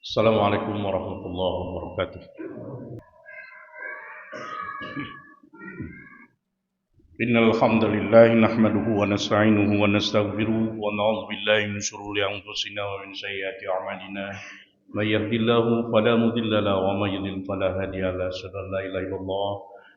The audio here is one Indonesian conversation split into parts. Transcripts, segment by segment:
Assalamualaikum warahmatullahi wabarakatuh. Innal hamdalillah nahmaduhu wa nasta'inuhu wa nastaghfiruh wa na'udzu billahi min shururi anfusina wa min sayyiati a'malina. May yahdihillahu fala mudilla lahu wa may yudlil fala hadiya lahu. Asyhadu an la ilaha illallah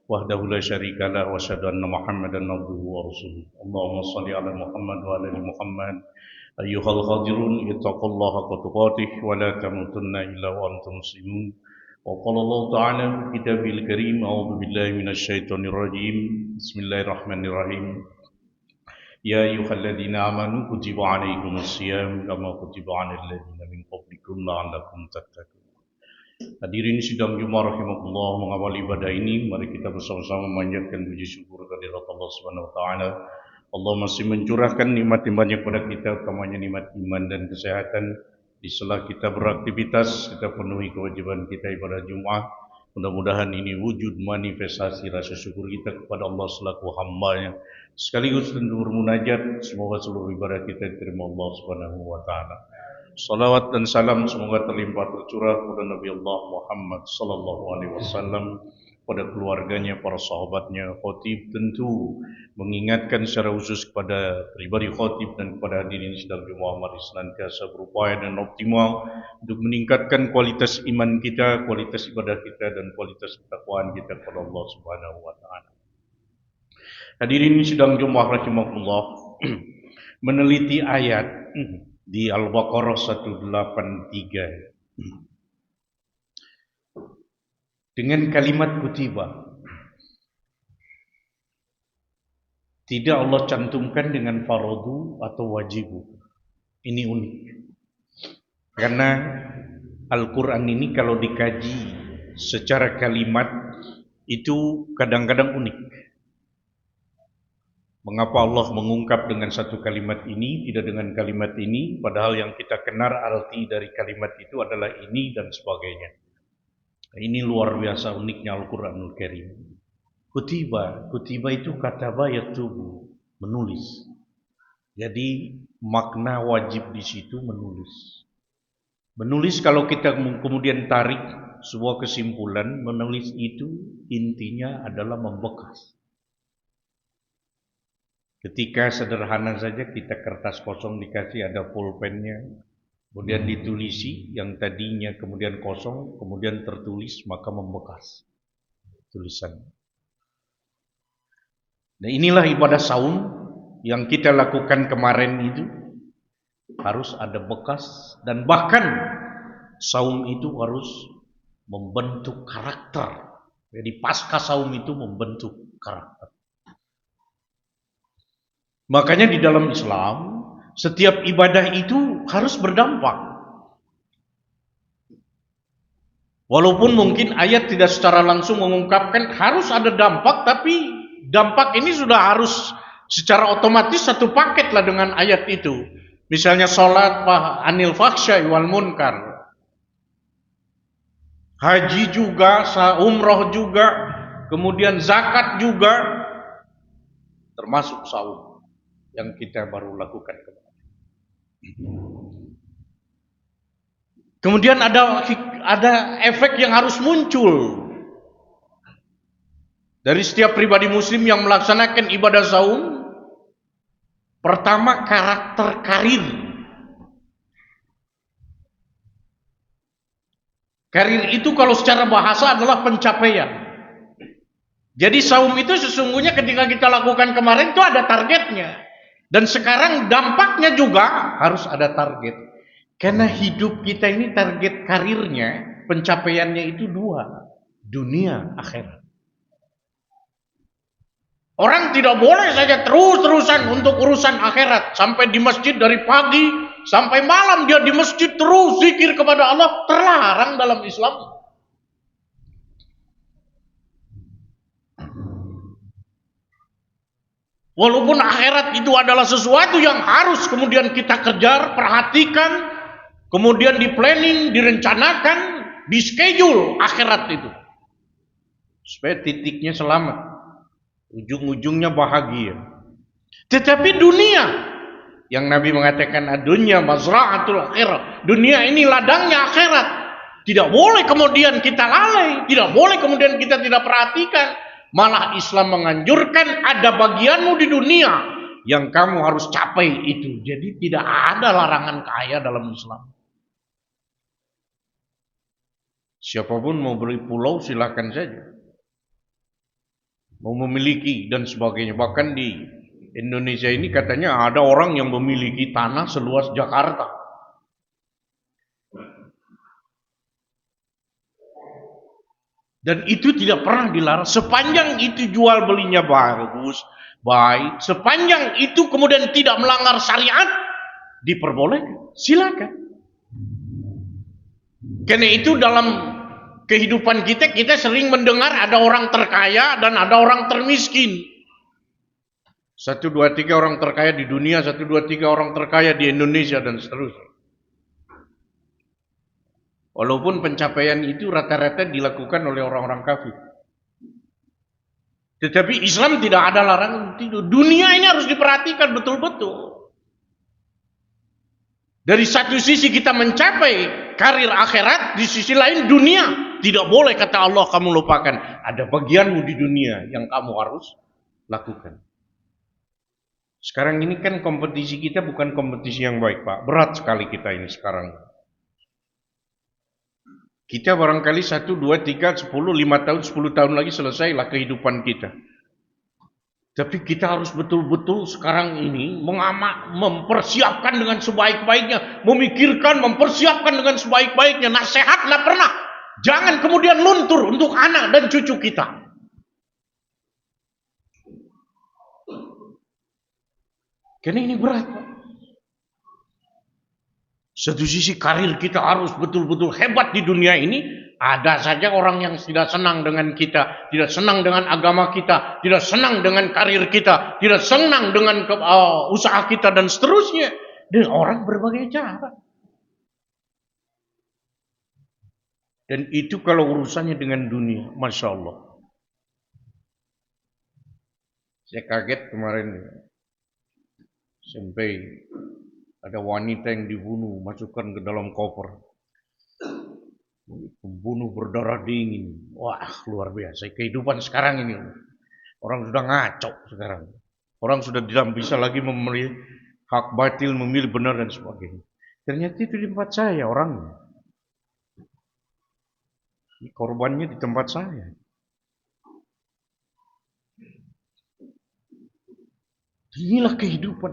wahdahu la syarika lahu wa asyhadu anna Muhammadan abduhu wa rasuluh. Allahumma shalli ala Muhammad wa ala ali Muhammad. Ayyuhal khadirun ittaqullaha haqqa tuqatih wa la tamutunna illa wa antum muslimun. وقال الله تعالى في كتابه الكريم أعوذ بالله من الشيطان الرجيم بسم الله الرحمن الرحيم يا أيها الذين آمنوا كتب عليكم الصيام كما كتب على الذين من قبلكم لعلكم تتقون. Hadirin sidang Jumat rahimakumullah, mengawali ibadah ini mari kita bersama-sama memanjatkan puji syukur kehadirat Allah Subhanahu wa taala. Allah masih mencurahkan nikmat-nikmatnya kepada kita, utamanya nikmat iman dan kesehatan. Di sela kita beraktivitas, kita penuhi kewajiban kita ibadah Jumat. Mudah-mudahan ini wujud manifestasi rasa syukur kita kepada Allah selaku hamba-Nya. Sekaligus tentu bermunajat, semoga seluruh ibadah kita diterima Allah Subhanahu wa taala. Salawat dan salam semoga terlimpah tercurah kepada Nabi Allah Muhammad sallallahu alaihi wasallam, pada keluarganya, para sahabatnya. Khotib tentu mengingatkan secara khusus kepada pribadi khotib dan kepada hadirin sidang Jumat, mari senantiasa berupaya dan optimal untuk meningkatkan kualitas iman kita, kualitas ibadah kita, dan kualitas ketakwaan kita kepada Allah Subhanahu wa taala. Hadirin sidang Jumat rahimakumullah, meneliti ayat di Al-Baqarah 183 dengan kalimat kutiba, tidak Allah cantumkan dengan faradu atau wajibu. Ini unik, karena Al-Quran ini kalau dikaji secara kalimat itu kadang-kadang unik. Mengapa Allah mengungkap dengan satu kalimat ini, tidak dengan kalimat ini, padahal yang kita kenal arti dari kalimat itu adalah ini dan sebagainya. Ini luar biasa uniknya Al-Quranul Karim. Kutiba itu kataba yaktubu, menulis. Jadi makna wajib di situ menulis. Menulis kalau kita kemudian tarik sebuah kesimpulan, menulis itu intinya adalah membekas. Ketika sederhana saja kita kertas kosong dikasih ada pulpennya, kemudian ditulisi yang tadinya kemudian kosong, kemudian tertulis, maka membekas tulisan. Nah, inilah ibadah saum yang kita lakukan kemarin itu harus ada bekas, dan bahkan saum itu harus membentuk karakter. Jadi pasca saum itu membentuk karakter. Makanya di dalam Islam setiap ibadah itu harus berdampak. Walaupun mungkin ayat tidak secara langsung mengungkapkan harus ada dampak, tapi dampak ini sudah harus secara otomatis satu paket lah dengan ayat itu. Misalnya sholat anil fakhsyai wal munkar, haji juga, umroh juga, kemudian zakat juga, termasuk saum yang kita baru lakukan kemarin. Kemudian ada efek yang harus muncul dari setiap pribadi muslim yang melaksanakan ibadah saum. Pertama, karakter karir. Karir itu kalau secara bahasa adalah pencapaian. Jadi saum itu sesungguhnya ketika kita lakukan kemarin itu ada targetnya. Dan sekarang dampaknya juga harus ada target. Karena hidup kita ini target karirnya, pencapaiannya itu dua, dunia, akhirat. Orang tidak boleh saja terus-terusan untuk urusan akhirat. Sampai di masjid dari pagi sampai malam dia di masjid terus zikir kepada Allah. Terlarang dalam Islam. Walaupun akhirat itu adalah sesuatu yang harus kemudian kita kejar, perhatikan, kemudian di planning, direncanakan, di schedule akhirat itu. Supaya titiknya selamat, ujung-ujungnya bahagia. Tetapi dunia Yang Nabi mengatakan dunya mazra'atul akhirah. Dunia ini ladangnya akhirat. Tidak boleh kemudian kita lalai, tidak boleh kemudian kita tidak perhatikan. Malah Islam menganjurkan ada bagianmu di dunia yang kamu harus capai itu. Jadi tidak ada larangan kaya dalam Islam. Siapapun mau beli pulau silakan saja. Mau memiliki dan sebagainya. Bahkan di Indonesia ini katanya ada orang yang memiliki tanah seluas Jakarta. Dan itu tidak pernah dilarang. Sepanjang itu jual belinya bagus, baik. Sepanjang itu kemudian tidak melanggar syariat, diperbolehkan. Silakan. Karena itu dalam kehidupan kita sering mendengar ada orang terkaya dan ada orang termiskin. 1, 2, 3 orang terkaya di dunia, 1, 2, 3 orang terkaya di Indonesia dan seterusnya. Walaupun pencapaian itu rata-rata dilakukan oleh orang-orang kafir. Tetapi Islam tidak ada larangan itu. Dunia ini harus diperhatikan betul-betul. Dari satu sisi kita mencapai karir akhirat, di sisi lain dunia. Tidak boleh kata Allah kamu lupakan. Ada bagianmu di dunia yang kamu harus lakukan. Sekarang ini kan kompetisi kita bukan kompetisi yang baik, Pak. Berat sekali kita ini sekarang. Kita barangkali 1, 2, 3, 10, 5 tahun, 10 tahun lagi selesailah kehidupan kita. Tapi kita harus betul-betul sekarang ini mempersiapkan dengan sebaik-baiknya, memikirkan, mempersiapkan dengan sebaik-baiknya. Nasihatlah pernah. Jangan kemudian luntur untuk anak dan cucu kita. Karena ini berat, Pak. Satu sisi karir kita harus betul-betul hebat di dunia ini. Ada saja orang yang tidak senang dengan kita, tidak senang dengan agama kita, tidak senang dengan karir kita, tidak senang dengan usaha kita dan seterusnya. Dan orang berbagai cara. Dan itu kalau urusannya dengan dunia, Masya Allah. Saya kaget kemarin sampai ada wanita yang dibunuh, masukkan ke dalam koper. Pembunuh berdarah dingin. Wah, luar biasa. Kehidupan sekarang ini. Orang sudah ngaco sekarang. Orang sudah tidak bisa lagi memilih hak batil, memilih benar dan sebagainya. Ternyata itu di tempat saya orangnya. Korbannya di tempat saya. Inilah kehidupan.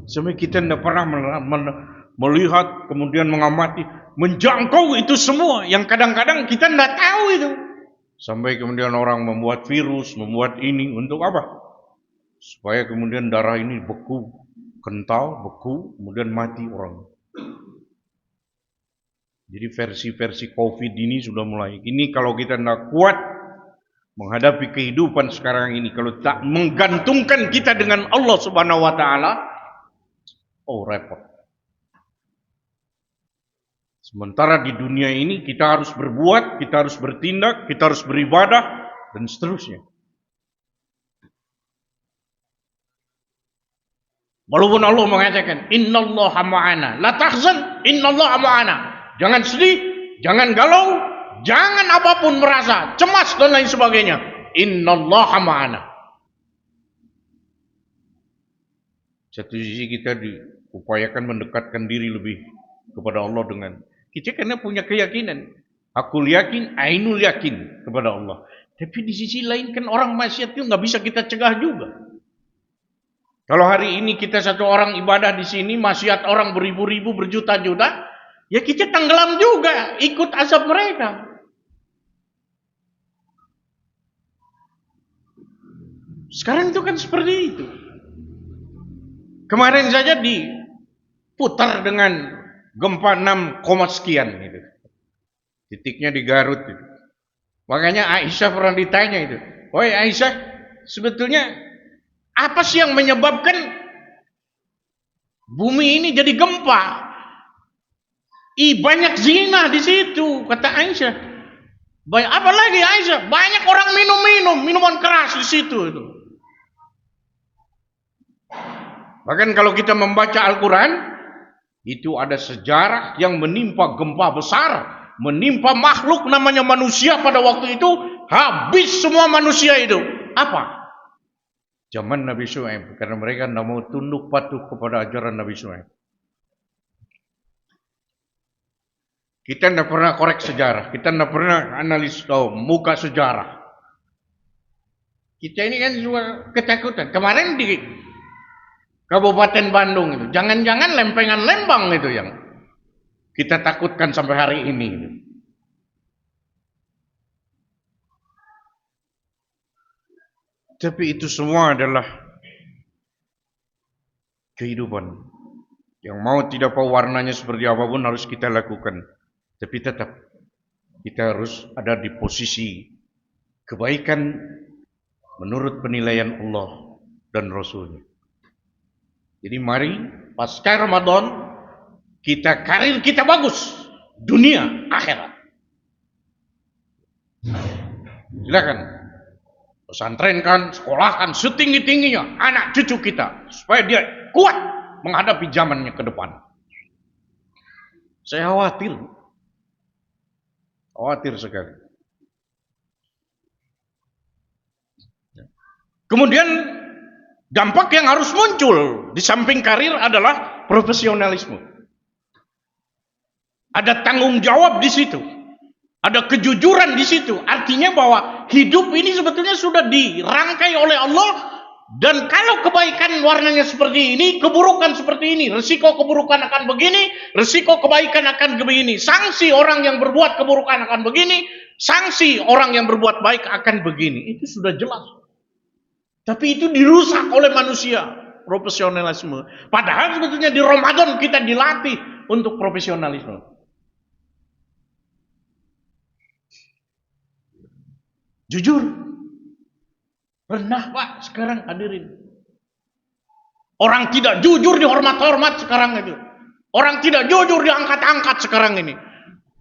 Sampai kita tidak pernah melihat, kemudian mengamati, menjangkau itu semua yang kadang-kadang kita tidak tahu itu. Sampai kemudian orang membuat virus, membuat ini untuk apa? Supaya kemudian darah ini beku, kental, beku, kemudian mati orang. Jadi versi-versi COVID ini sudah mulai. Ini kalau kita tidak kuat menghadapi kehidupan sekarang ini, kalau tak menggantungkan kita dengan Allah Subhanahu wa taala, oh repot. Sementara di dunia ini kita harus berbuat, kita harus bertindak, kita harus beribadah dan seterusnya. Walaupun Allah mengatakan innallaha ma'ana, la tahzan, innallaha ma'ana. Jangan sedih, jangan galau, jangan apapun merasa cemas dan lain sebagainya. Innallaha ma'ana. Satu sisi kita diupayakan mendekatkan diri lebih kepada Allah dengan kita karena punya keyakinan. Aku yakin, ainul yakin kepada Allah. Tapi di sisi lain kan orang maksiat itu nggak bisa kita cegah juga. Kalau hari ini kita satu orang ibadah di sini, maksiat orang beribu-ribu, berjuta-juta, ya kita tenggelam juga, ikut azab mereka. Sekarang itu kan seperti itu. Kemarin saja diputar dengan gempa 6, sekian gitu. Titiknya di Garut itu. Makanya Aisyah pernah ditanya itu, "Woi Aisyah, sebetulnya apa sih yang menyebabkan bumi ini jadi gempa?" Banyak zina di situ, kata Aisyah. Apa lagi Aisyah? Banyak orang minum minuman keras di situ itu. Bahkan kalau kita membaca Al-Quran, itu ada sejarah yang menimpa gempa besar, menimpa makhluk namanya manusia pada waktu itu, habis semua manusia itu. Apa? Zaman Nabi Syuaib, karena mereka tidak mau tunduk patuh kepada ajaran Nabi Syuaib. Kita tidak pernah korek sejarah, kita tidak pernah analis muka sejarah. Kita ini kan juga ketakutan. Kemarin di Kabupaten Bandung itu, jangan-jangan lempengan Lembang itu yang kita takutkan sampai hari ini. Tapi itu semua adalah kehidupan. Yang mau tidak mau warnanya seperti apapun harus kita lakukan. Tapi tetap kita harus ada di posisi kebaikan menurut penilaian Allah dan Rasulnya. Jadi mari pasca Ramadan karir kita bagus, dunia akhirat. Silakan pesantrenkan, sekolahkan setinggi-tingginya anak cucu kita supaya dia kuat menghadapi zamannya ke depan. Saya khawatir sekali. Kemudian dampak yang harus muncul di samping karir adalah profesionalisme. Ada tanggung jawab di situ. Ada kejujuran di situ. Artinya bahwa hidup ini sebetulnya sudah dirangkai oleh Allah. Dan kalau kebaikan warnanya seperti ini, keburukan seperti ini. Resiko keburukan akan begini, resiko kebaikan akan begini. Sanksi orang yang berbuat keburukan akan begini, sanksi orang yang berbuat baik akan begini. Itu sudah jelas. Tapi itu dirusak oleh manusia, profesionalisme. Padahal sebetulnya di Ramadan kita dilatih untuk profesionalisme. Jujur, rendah Pak sekarang hadirin. Orang tidak jujur dihormat-hormat sekarang itu. Orang tidak jujur diangkat-angkat sekarang ini.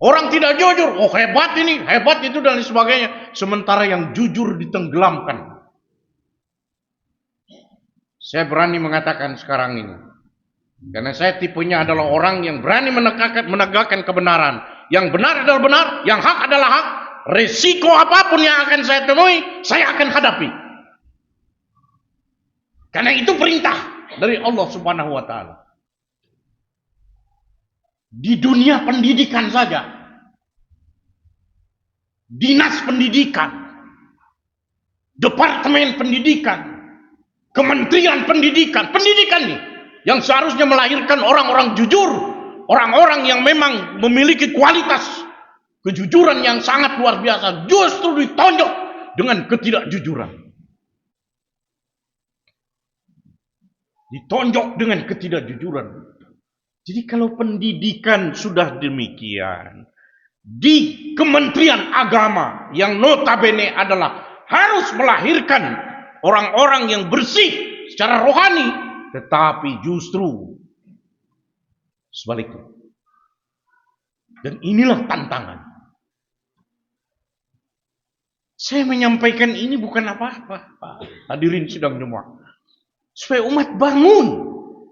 Orang tidak jujur, oh hebat ini, hebat itu dan sebagainya. Sementara yang jujur ditenggelamkan. Saya berani mengatakan sekarang ini. Karena saya tipenya adalah orang yang berani menegakkan kebenaran. Yang benar adalah benar, yang hak adalah hak. Risiko apapun yang akan saya temui, saya akan hadapi. Karena itu perintah dari Allah Subhanahu wa taala. Di dunia pendidikan saja. Dinas pendidikan, Departemen Pendidikan, Kementerian Pendidikan nih yang seharusnya melahirkan orang-orang jujur, orang-orang yang memang memiliki kualitas kejujuran yang sangat luar biasa, justru ditonjok dengan ketidakjujuran. Ditonjok dengan ketidakjujuran. Jadi kalau pendidikan sudah demikian, di Kementerian Agama yang notabene adalah harus melahirkan orang-orang yang bersih secara rohani, tetapi justru sebaliknya. Dan inilah tantangan. Saya menyampaikan ini bukan apa-apa, hadirin sidang jemaah. Supaya umat bangun,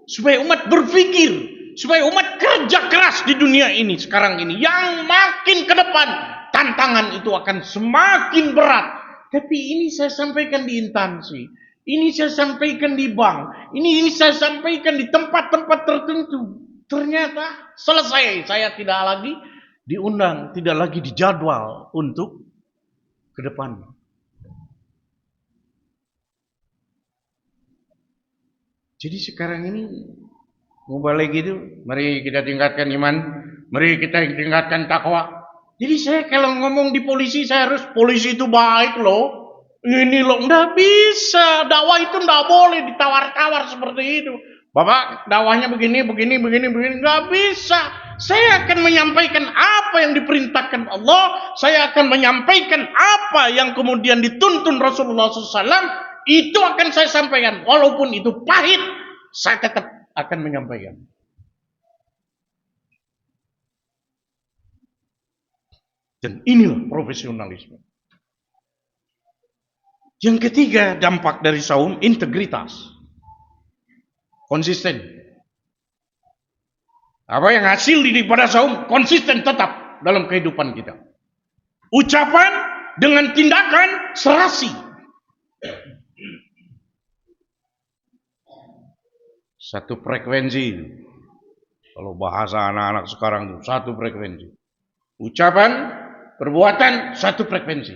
supaya umat berpikir, supaya umat kerja keras di dunia ini sekarang ini. Yang makin ke depan tantangan itu akan semakin berat. Tapi ini saya sampaikan di instansi, ini saya sampaikan di bank, ini saya sampaikan di tempat-tempat tertentu. Ternyata selesai, saya tidak lagi diundang, tidak lagi dijadwal untuk ke depan. Jadi sekarang ini mau balik gitu, mari kita tingkatkan iman, mari kita tingkatkan takwa. Jadi saya kalau ngomong di polisi, saya harus polisi itu baik loh. Ini loh, nggak bisa. Dakwah itu nggak boleh ditawar-tawar seperti itu. Bapak dakwahnya begini, nggak bisa. Saya akan menyampaikan apa yang diperintahkan Allah. Saya akan menyampaikan apa yang kemudian dituntun Rasulullah SAW. Itu akan saya sampaikan. Walaupun itu pahit, saya tetap akan menyampaikan. Dan inilah profesionalisme. Yang ketiga, dampak dari saum, integritas. konsisten. Apa yang hasil daripada saum konsisten tetap dalam kehidupan kita. Ucapan dengan tindakan serasi. Satu frekuensi. Kalau bahasa anak-anak sekarang itu satu frekuensi. Ucapan, perbuatan satu frekuensi.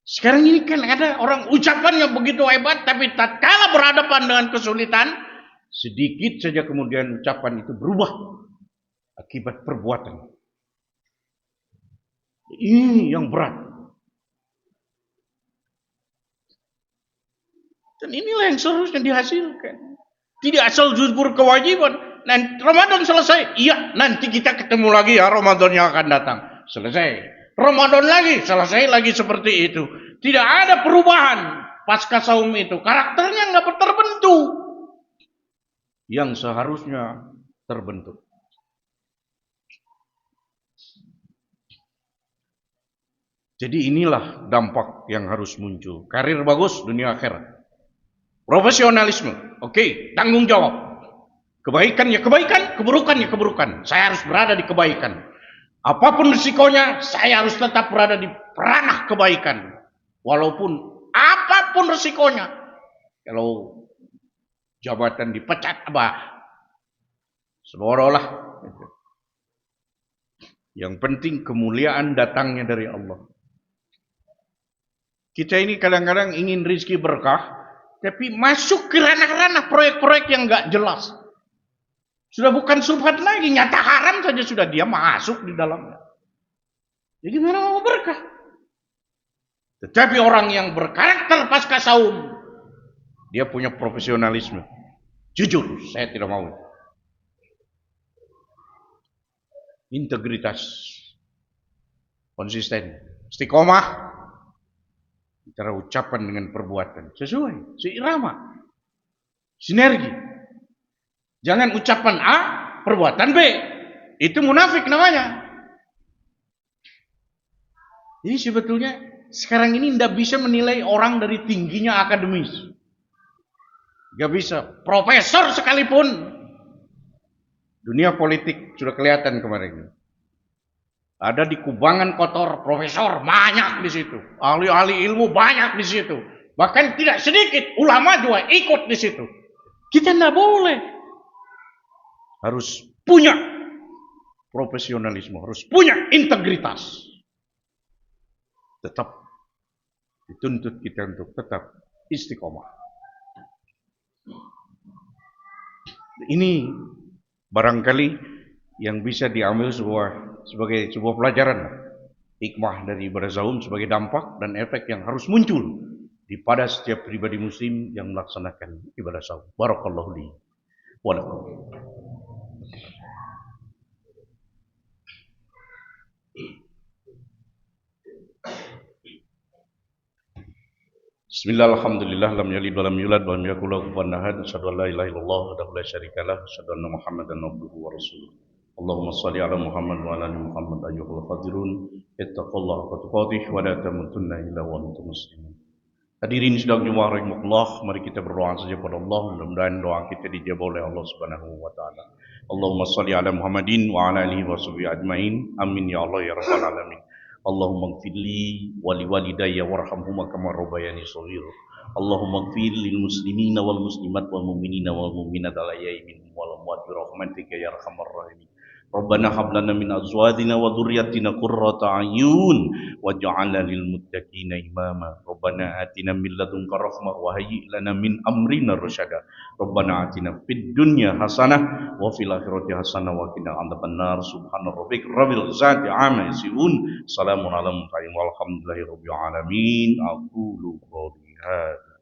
Sekarang ini kan ada orang ucapannya begitu hebat, tapi tatkala berhadapan dengan kesulitan, sedikit saja kemudian ucapan itu berubah akibat perbuatan. Ini yang berat. Dan inilah yang seharusnya dihasilkan. Tidak asal zuhur kewajiban. Nanti Ramadan selesai. Iya, nanti kita ketemu lagi ya Ramadan yang akan datang. Selesai. Ramadan lagi, selesai lagi seperti itu. Tidak ada perubahan pasca saum itu. Karakternya nggak terbentuk. Yang seharusnya terbentuk. Jadi inilah dampak yang harus muncul. Karir bagus, dunia akhirat. Profesionalisme, oke, tanggung jawab. Kebaikan ya kebaikan, keburukan ya keburukan. Saya harus berada di kebaikan. Apapun risikonya, saya harus tetap berada di ranah kebaikan. Walaupun apapun risikonya. Kalau jabatan dipecat, seolah-olah. Yang penting kemuliaan datangnya dari Allah. Kita ini kadang-kadang ingin rezeki berkah, tapi masuk ke ranah-ranah proyek-proyek yang nggak jelas. Sudah bukan subhat lagi, nyata haram saja sudah dia masuk di dalamnya. Ya gimana mau berkah? Tetapi orang yang berkarakter pasca saum, dia punya profesionalisme. Jujur, saya tidak mau. Integritas, konsisten, istiqomah. Antara ucapan dengan perbuatan sesuai, seirama, sinergi. Jangan ucapan A, perbuatan B. Itu munafik namanya. Jadi sebetulnya sekarang ini tidak bisa menilai orang dari tingginya akademis. Gak bisa. Profesor sekalipun. Dunia politik sudah kelihatan kemarin. Ada di kubangan kotor, profesor banyak di situ, ahli-ahli ilmu banyak di situ, bahkan tidak sedikit ulama juga ikut di situ. Kita tidak boleh, harus punya profesionalisme, harus punya integritas. Tetap dituntut kita untuk tetap istiqomah. Ini barangkali yang bisa diambil sebagai sebuah pelajaran hikmah dari ibadah saum sebagai dampak dan efek yang harus muncul pada setiap pribadi muslim yang melaksanakan ibadah saum. Barakallahu li wa lakum. Bismillah, alhamdulillah, lam yalid wa lam yulad wa lam yakul lahu kufuwan ahad. Asyhadu an la ilaha illallah wahdahu la syarikalah, asyhadu anna Muhammadan abduhu wa rasuluh. Allahumma shalli ala Muhammad wa ala ali Muhammad ayyuhal qadirun ittaqullaha haqqa tuqatih wa la tamutunna illa wa antum muslimun. Hadirin sidang Jumat rahimakumullah, mari kita berdoa saja kepada Allah, mudah-mudahan doa kita dijawab oleh Allah Subhanahu wa taala. Allahumma shalli ala Muhammadin wa ala alihi wa sahbihi ajmain. Amin ya Allah ya rabbal alamin. Allahumma ighfirli wa liwalidayya warhamhuma kama rabbayani shaghira. Allahumma ighfir lil muslimina wal muslimat wal mu'minina wal mu'minat al ahya'i minhum wal amwat bi rahmatika ya arhamar rahimin. Rabbana hab lana min azwajina wa dhurriyyatina qurrata a'yun waj'alna lil muttaqina imama. Rabbana atina min ladunka rahmah wa hayyi lana min amrina rasyada. Rabbana atina fid dunya hasanah wa fil akhirati hasanah wa qina adzabannar. Subhana rabbika rabbil izzati amma yasifun. Salamun alal mursalin walhamdulillahi rabbil alamin. Aqulu qawli hadza.